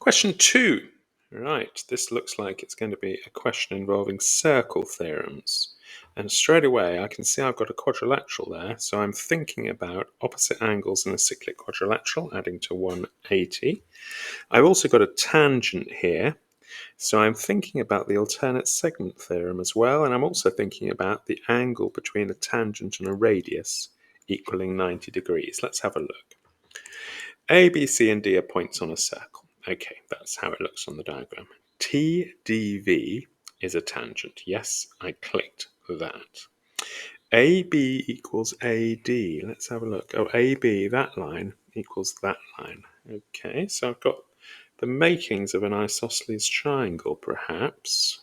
Question 2. Right, this looks like it's going to be a question involving circle theorems. And straight away I can see I've got a quadrilateral there, so I'm thinking about opposite angles in a cyclic quadrilateral, adding to 180. I've also got a tangent here, so I'm thinking about the alternate segment theorem as well, and I'm also thinking about the angle between a tangent and a radius equaling 90 degrees. Let's have a look. A, B, C, and D are points on a circle. Okay, that's how it looks on the diagram. TDV is a tangent. Yes, I clicked that. AB equals AD. Let's have a look. Oh, AB, that line, equals that line. Okay, so I've got the makings of an isosceles triangle, perhaps.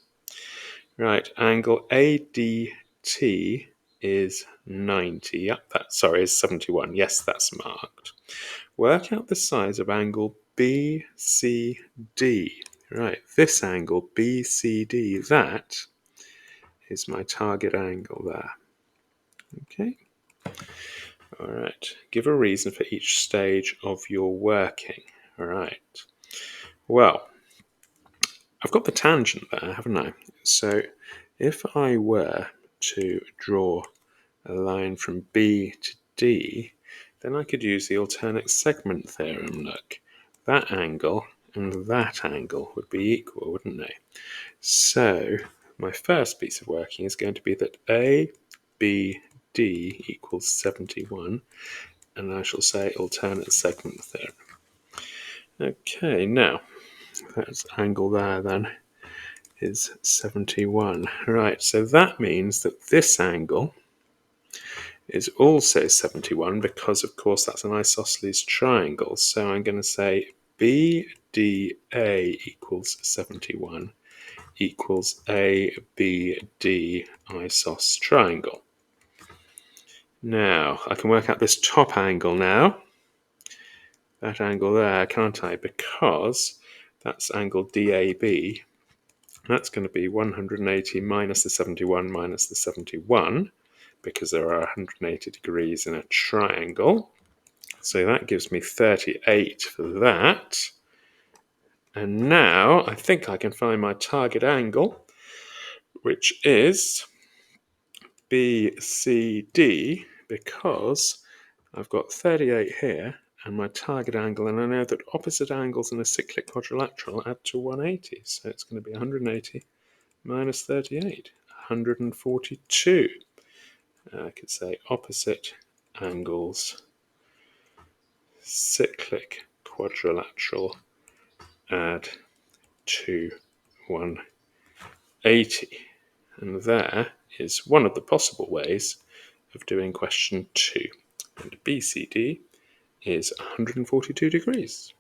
Right, angle ADT is 90. Yep, is 71. Yes, that's marked. Work out the size of angle BCD. Right, this angle BCD, that is my target angle there. Okay. All right. Give a reason for each stage of your working. All right. Well, I've got the tangent there, haven't I? So if I were to draw a line from B to D, then I could use the alternate segment theorem. Look, that angle and that angle would be equal, wouldn't they? So my first piece of working is going to be that ABD equals 71, and I shall say alternate segment theorem. Okay, now that angle there then is 71. Right, so that means that this angle is also 71 because, of course, that's an isosceles triangle. So I'm going to say BDA equals 71 equals ABD isos triangle. Now, I can work out this top angle now. That angle there, can't I? Because that's angle DAB. That's going to be 180 minus the 71 minus the 71, because there are 180 degrees in a triangle. So that gives me 38 for that. And now I think I can find my target angle, which is BCD, because I've got 38 here and my target angle, and I know that opposite angles in a cyclic quadrilateral add to 180. So it's going to be 180 minus 38, 142. I could say opposite angles, cyclic quadrilateral, add to 180. And there is one of the possible ways of doing question 2. And BCD is 142 degrees.